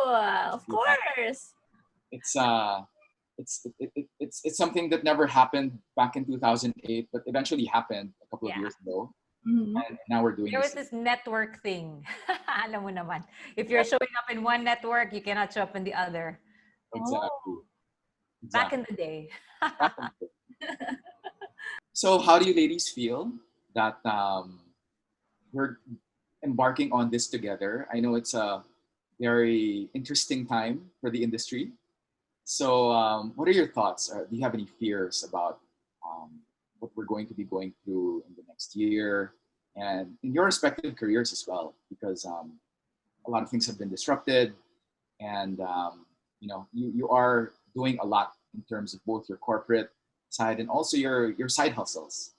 of course. It's something that never happened back in 2008, but eventually happened a couple of years ago. Mm-hmm. And now we're doing this network thing. Alam mo naman, if you're showing up in one network, you cannot show up in the other. Exactly. Back in Exactly. the day. So how do you ladies feel that we're embarking on this together? I know it's a very interesting time for the industry. So what are your thoughts? Do you have any fears about um, what we're going to be going through in the next year and in your respective careers as well? Because a lot of things have been disrupted, and you are doing a lot in terms of both your corporate side and also your side hustles.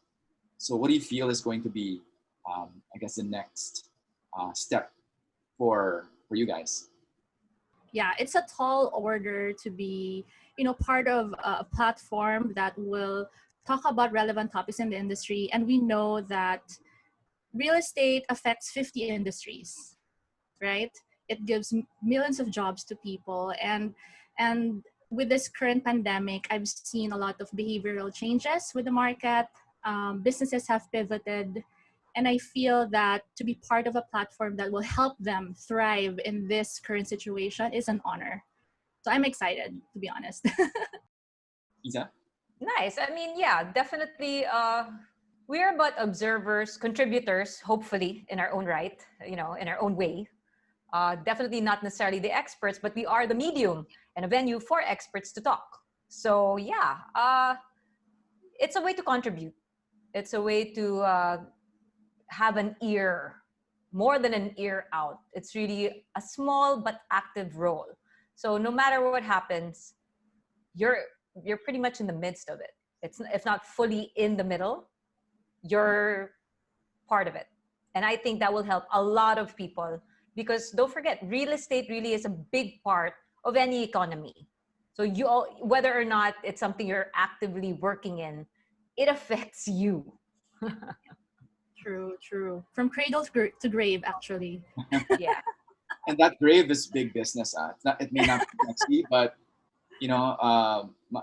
So what do you feel is going to be, I guess, the next step for you guys? Yeah, it's a tall order to be, part of a platform that will talk about relevant topics in the industry. And we know that real estate affects 50 industries, right? It gives millions of jobs to people. And with this current pandemic, I've seen a lot of behavioral changes with the market. Businesses have pivoted, and I feel that to be part of a platform that will help them thrive in this current situation is an honor. So I'm excited, to be honest. Isa? Nice. I mean, yeah, definitely. We're but observers, contributors, hopefully, in our own right, in our own way. Definitely not necessarily the experts, but we are the medium and a venue for experts to talk. So, yeah, it's a way to contribute. It's a way to have an ear, more than an ear out. It's really a small but active role. So, no matter what happens, you're you're pretty much in the midst of it. It's if not fully in the middle, you're part of it. And I think that will help a lot of people because don't forget, real estate really is a big part of any economy. So you all, whether or not it's something you're actively working in, it affects you. True, true. From cradle to grave, actually. Yeah. And that grave is big business. It's not, it may not be sexy, but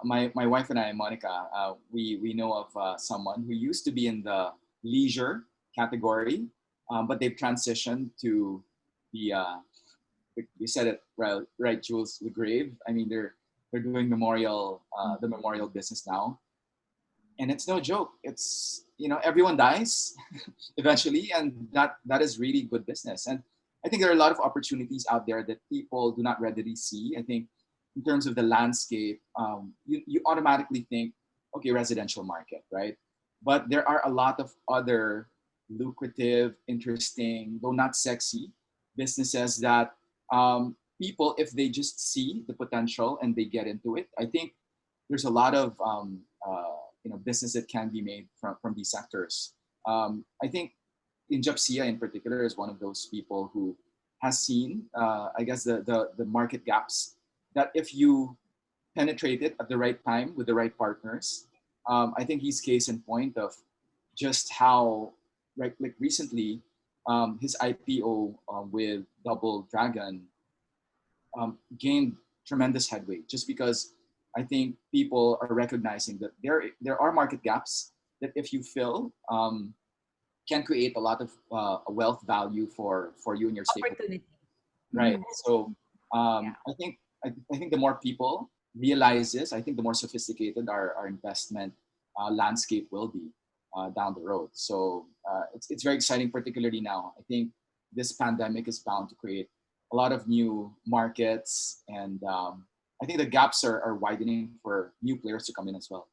my wife and I, Monica, we know of someone who used to be in the leisure category, but they've transitioned to the you said it right, Jules, the grave. I mean, they're doing the memorial business now, and it's no joke. It's everyone dies eventually, and that is really good business. And I think there are a lot of opportunities out there that people do not readily see. I think in terms of the landscape, you automatically think, okay, residential market, right? But there are a lot of other lucrative, interesting, though not sexy, businesses that people, if they just see the potential and they get into it, I think there's a lot of business that can be made from these sectors. I think in Japsia in particular is one of those people who has seen, I guess, the market gaps that if you penetrate it at the right time with the right partners, I think he's case in point of just how, right, like recently, his IPO with Double Dragon gained tremendous headway just because I think people are recognizing that there are market gaps that if you fill, can create a lot of wealth value for you and your stakeholders. Opportunity. Right. So Yeah. I think the more people realize this, I think the more sophisticated our investment landscape will be down the road. So it's very exciting, particularly now. I think this pandemic is bound to create a lot of new markets, and I think the gaps are widening for new players to come in as well.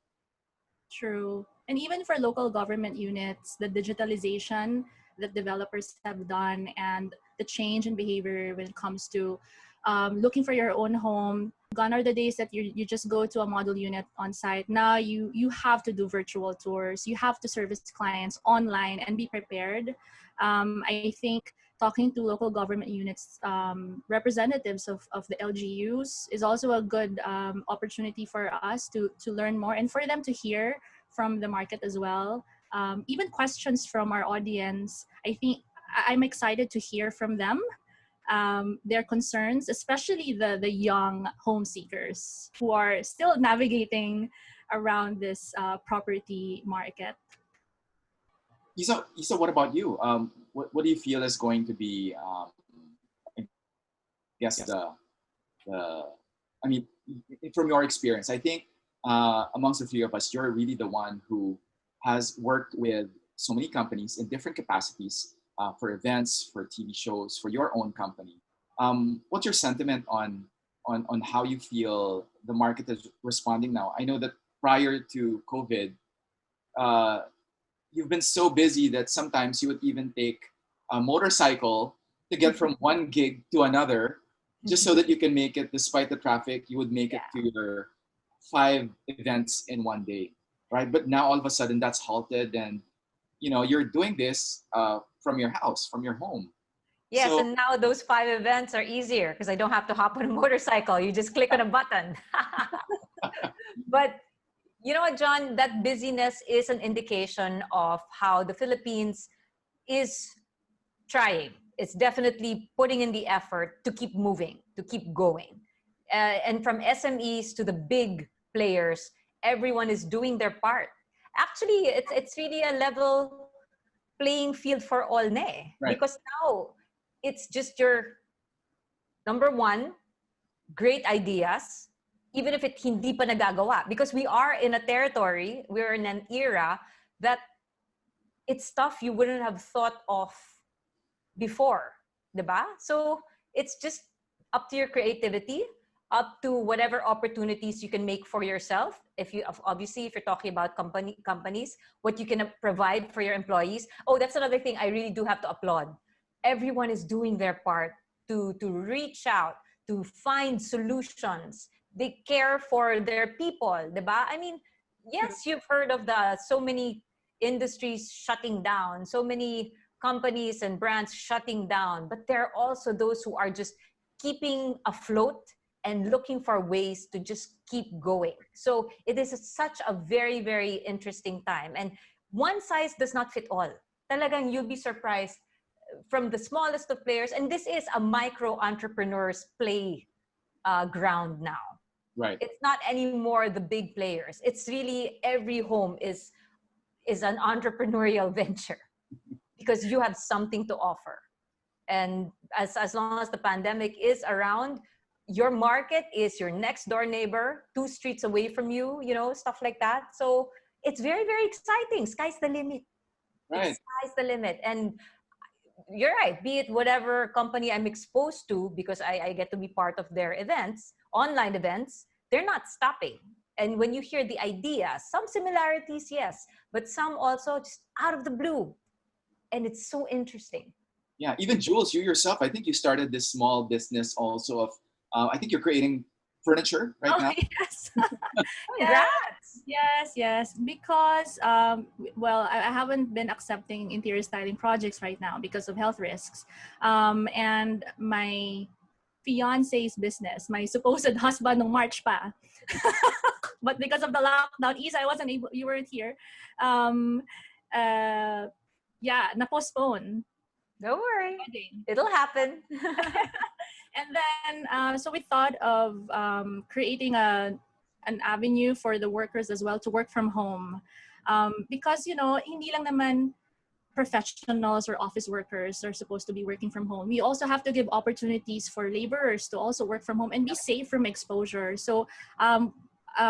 True. And even for local government units, the digitalization that developers have done and the change in behavior when it comes to looking for your own home. Gone are the days that you just go to a model unit on site. Now you have to do virtual tours. You have to service clients online and be prepared. I think talking to local government units, representatives of the LGUs is also a good opportunity for us to learn more and for them to hear from the market as well. Even questions from our audience, I think I'm excited to hear from them, their concerns, especially the young home seekers who are still navigating around this property market. Isa, what about you? What do you feel is going to be guess the I mean, from your experience, I think amongst the three of us, you're really the one who has worked with so many companies in different capacities for events, for TV shows, for your own company. What's your sentiment on how you feel the market is responding now? I know that prior to COVID, uh, you've been so busy that sometimes you would even take a motorcycle to get from one gig to another just so that you can make it despite the traffic. You would make it Yeah. to your 5 events in one day, right? But now all of a sudden that's halted, and you're doing this from your house, from your home. Yes, So and now those 5 events are easier because I don't have to hop on a motorcycle. You just click on a button. But you know what, John? That busyness is an indication of how the Philippines is trying. It's definitely putting in the effort to keep moving, to keep going. And from SMEs to the big players, everyone is doing their part. Actually, it's really a level playing field for all, ne? right, Because now it's just your number one, great ideas, even if it hindi pa nagagawa. Because we are in a territory, we're in an era that it's stuff you wouldn't have thought of before, diba? So it's just up to your creativity, up to whatever opportunities you can make for yourself. If you obviously, if you're talking about companies, what you can provide for your employees. Oh, that's another thing I really do have to applaud. Everyone is doing their part to reach out, to find solutions. They care for their people, diba? I mean, yes, you've heard of the so many industries shutting down, so many companies and brands shutting down, but there are also those who are just keeping afloat and looking for ways to just keep going. So it is such a very, very interesting time. And one size does not fit all. Talagang you'll be surprised from the smallest of players. And this is a micro entrepreneur's play ground now. right. It's not anymore the big players. It's really every home is an entrepreneurial venture because you have something to offer. And as long as the pandemic is around, your market is your next door neighbor, 2 streets away from you, stuff like that. So it's very, very exciting. Sky's the limit. Right. Sky's the limit. And you're right, be it whatever company I'm exposed to, because I get to be part of their events, online events, they're not stopping. And when you hear the idea, some similarities, yes, but some also just out of the blue. And it's so interesting. Yeah, even Jules, you yourself, I think you started this small business also of, I think you're creating furniture right Oh, now. yes. Congrats! Yes. Because, well, I haven't been accepting interior styling projects right now because of health risks. And my fiance's business, my supposed husband nung March pa. But because of the lockdown, Isa, I wasn't able, you weren't here. Yeah, na-postpone. Don't worry. Wedding. It'll happen. And then, so we thought of creating an avenue for the workers as well to work from home. Because, hindi lang naman professionals or office workers are supposed to be working from home. We also have to give opportunities for laborers to also work from home and be safe from exposure. So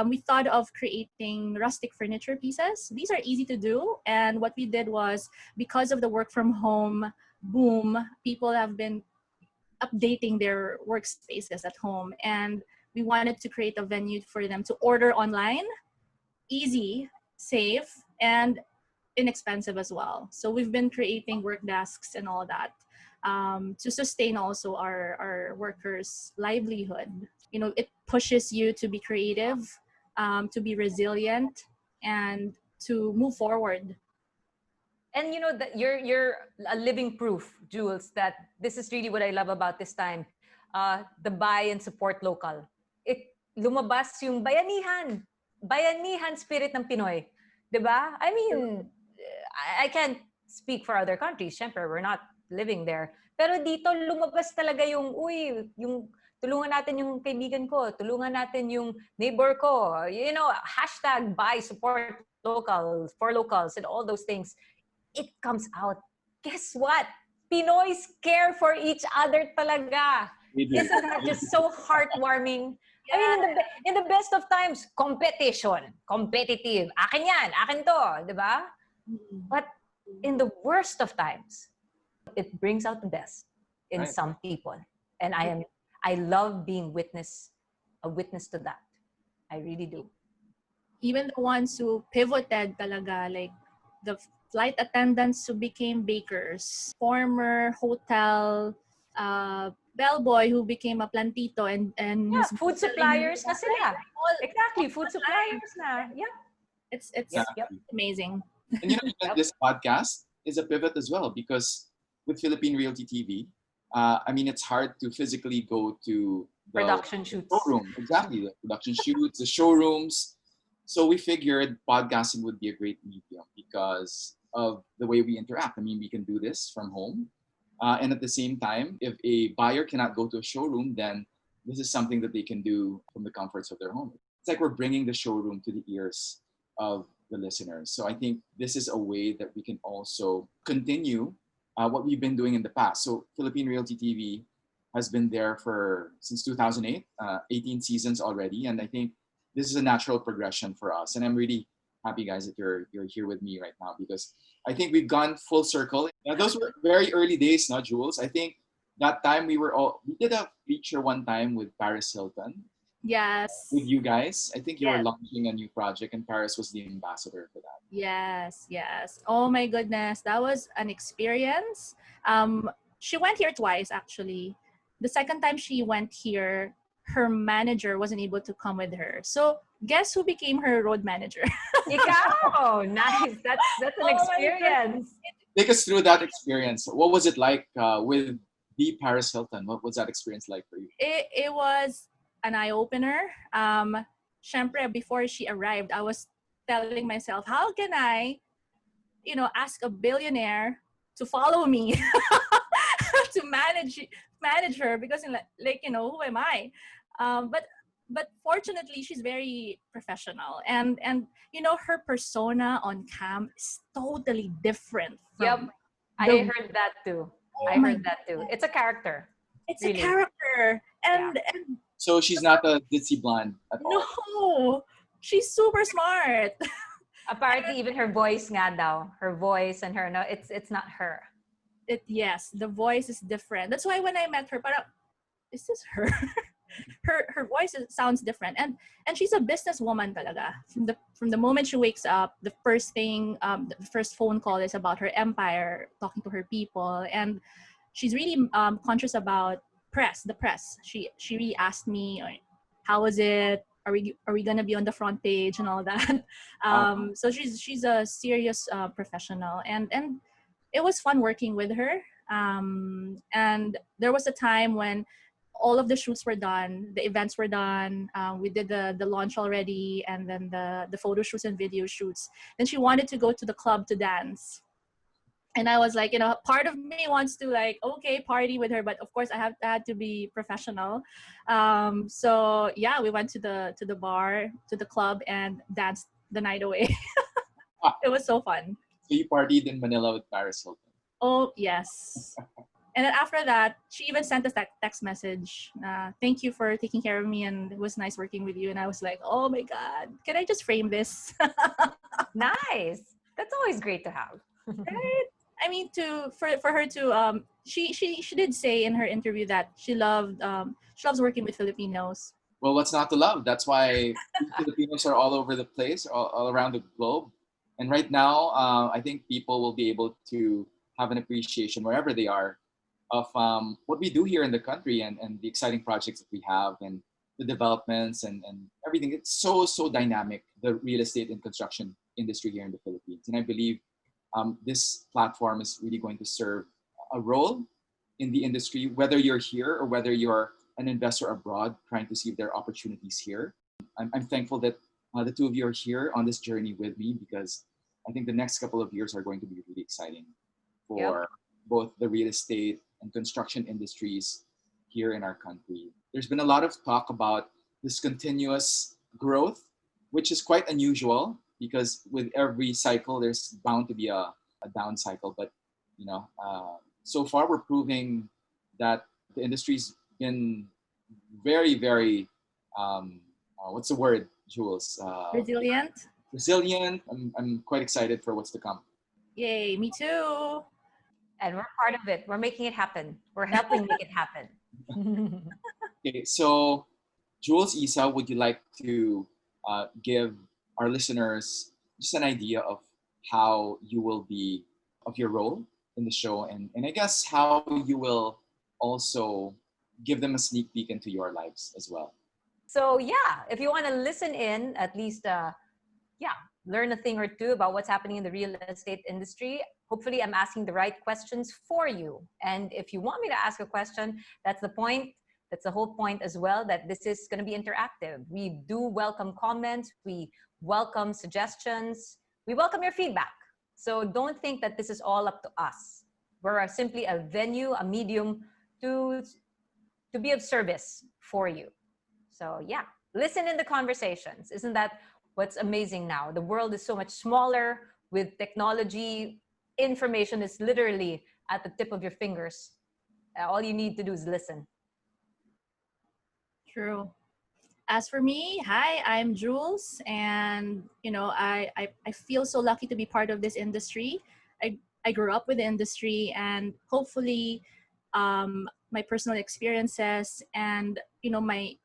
we thought of creating rustic furniture pieces. These are easy to do. And what we did was, because of the work from home boom, people have been updating their workspaces at home, and we wanted to create a venue for them to order online, easy, safe, and inexpensive as well. So we've been creating work desks and all that to sustain also our workers' livelihood. It pushes you to be creative, to be resilient, and to move forward. And that you're a living proof, Jules, that this is really what I love about this time. The buy and support local. Lumabas yung bayanihan spirit ng Pinoy. 'Di ba? I mean, I can't speak for other countries. Syempre, we're not living there. Pero dito lumabas talaga yung tulungan natin yung kaibigan ko, tulungan natin yung neighbor ko. Hashtag buy support local, for locals, and all those things. It comes out. Guess what? Pinoys care for each other talaga. We do. Isn't that just so heartwarming? I mean, in the best of times, competition, competitive. Akin yan, akin to, di ba? But in the worst of times, it brings out the best in Right. some people. And I love being a witness to that. I really do. Even the ones who pivoted talaga, like the flight attendants who became bakers, former hotel bellboy who became a plantito and Yeah, who's food selling suppliers na sila. all Exactly, food suppliers na. Yeah. it's Yep, yep. amazing. And even this podcast is a pivot as well because with Philippine Realty TV, I mean, it's hard to physically go to the Production shoots. showroom. Exactly, the production shoots, the showrooms. So we figured podcasting would be a great medium because of the way we interact. I mean, we can do this from home. And at the same time, if a buyer cannot go to a showroom, then this is something that they can do from the comforts of their home. It's like we're bringing the showroom to the ears of the listeners. So I think this is a way that we can also continue what we've been doing in the past. So Philippine Realty TV has been there since 2008, 18 seasons already, and I think this is a natural progression for us. And I'm really happy, guys, that you're here with me right now because I think we've gone full circle. Now, those were very early days, not Jules. I think that time we did a feature one time with Paris Hilton. Yes. With you guys. I think you were Yes. launching a new project and Paris was the ambassador for that. Yes. Oh my goodness, that was an experience. She went here twice actually. The second time she went here, her manager wasn't able to come with her. So guess who became her road manager? Ikaw! Nice. That's an Oh my experience. Take us through that experience. What was it like with the Paris Hilton? What was that experience like for you? It was an eye opener. Syempre, before she arrived, I was telling myself, how can I, ask a billionaire to follow me to manage her because who am I? But fortunately she's very professional and her persona on cam is totally different Yep. from I heard that too. Oh I my heard that too. It's a character. it's Really? a character and So she's not a ditzy blonde at all. no, she's super smart. Apparently, even her voice nga daw. Her voice and her, no, it's not her. Yes, the voice is different. That's why when I met her, parang, is this her? her voice sounds different, and she's a businesswoman talaga. From the moment she wakes up, the first thing, the first phone call is about her empire, talking to her people, and she's really conscious about the press. She really asked me, how was it? Are we gonna be on the front page and all that? So she's a serious professional, and it was fun working with her. And there was a time when all of the shoots were done, the events were done. We did the launch already, and then the photo shoots and video shoots. Then she wanted to go to the club to dance. And I was like, part of me wants to okay, party with her, but of course I had to be professional. So yeah, we went to the bar, to the club, and danced the night away. It was so fun. So you partied in Manila with Paris Hilton. Oh yes. And then after that, she even sent us that text message. Thank you for taking care of me, and it was nice working with you. And I was like, oh my God, can I just frame this? Nice. That's always great to have. Right? I mean, for her to she did say in her interview that she loves working with Filipinos. Well, what's not to love? That's why Filipinos are all over the place, all around the globe. And right now, I think people will be able to have an appreciation wherever they are of what we do here in the country and the exciting projects that we have and the developments and everything. It's so dynamic, the real estate and construction industry here in the Philippines. And I believe this platform is really going to serve a role in the industry, whether you're here or whether you're an investor abroad trying to see if there are opportunities here. I'm thankful that the two of you are here on this journey with me because I think the next couple of years are going to be really exciting for both the real estate and construction industries here in our country. There's been a lot of talk about this continuous growth, which is quite unusual because with every cycle, there's bound to be a down cycle. But, so far we're proving that the industry is been very, very, what's the word, Jules? Resilient. Resilient. I'm quite excited for what's to come. Yay, me too. And we're part of it. We're making it happen. We're helping make it happen. Okay, so Jules, Isa, would you like to give our listeners just an idea of how you will be, of your role in the show, and I guess how you will also give them a sneak peek into your lives as well? So yeah, if you want to listen in, at least learn a thing or two about what's happening in the real estate industry. Hopefully I'm asking the right questions for you. And if you want me to ask a question, that's the point. That's the whole point as well, that this is going to be interactive. We do welcome comments. We welcome suggestions. We welcome your feedback. So don't think that this is all up to us. We're simply a venue, a medium to be of service for you. So yeah, listen in the conversations. Isn't that what's amazing now? The world is so much smaller with technology. Information is literally at the tip of your fingers. All you need to do is listen. True. As for me, hi, I'm Jules, and I feel so lucky to be part of this industry. I grew up with the industry, and hopefully, my personal experiences and my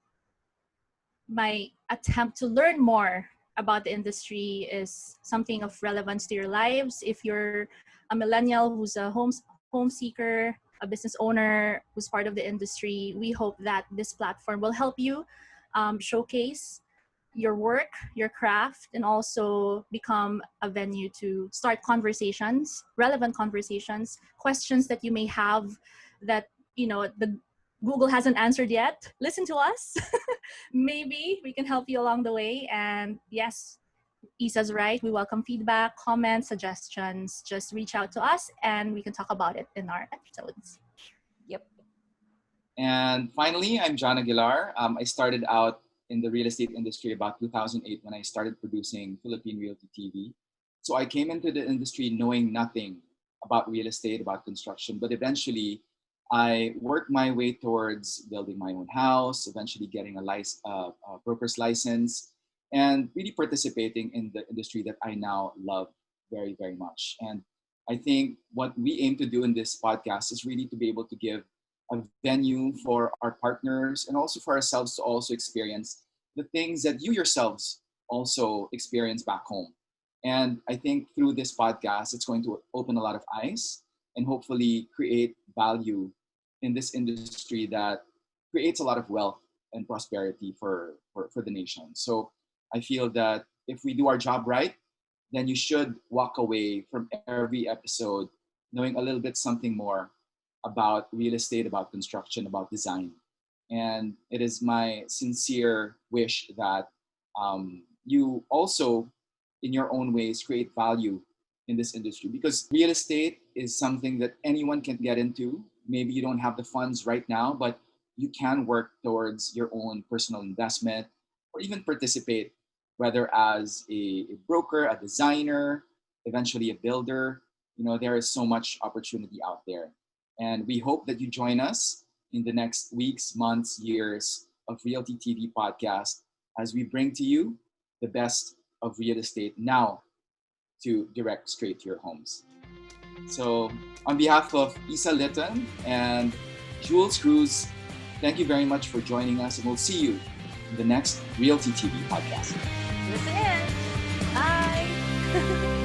attempt to learn more about the industry is something of relevance to your lives. If you're a millennial who's a home seeker, a business owner who's part of the industry, we hope that this platform will help you showcase your work, your craft, and also become a venue to start conversations, relevant conversations, questions that you may have that the Google hasn't answered yet. Listen to us. Maybe we can help you along the way. And yes, Isa's right. We welcome feedback, comments, suggestions. Just reach out to us and we can talk about it in our episodes. Yep. And finally, I'm John Aguilar. I started out in the real estate industry about 2008 when I started producing Philippine RealtyTV. So I came into the industry knowing nothing about real estate, about construction, but eventually I worked my way towards building my own house, eventually getting a broker's license, and really participating in the industry that I now love very, very much. And I think what we aim to do in this podcast is really to be able to give a venue for our partners and also for ourselves to also experience the things that you yourselves also experience back home. And I think through this podcast, it's going to open a lot of eyes and hopefully create value in this industry that creates a lot of wealth and prosperity for the nation. So I feel that if we do our job right, then you should walk away from every episode knowing a little bit something more about real estate, about construction, about design. And it is my sincere wish that you also, in your own ways, create value in this industry, because real estate is something that anyone can get into. Maybe you don't have the funds right now, but you can work towards your own personal investment or even participate, whether as a broker, a designer, eventually a builder. There is so much opportunity out there. And we hope that you join us in the next weeks, months, years of Realty TV podcast as we bring to you the best of real estate now to direct straight to your homes. So on behalf of Isa Litton and Jules Cruz, thank you very much for joining us, and we'll see you in the next Realty TV podcast. Listen in. Bye.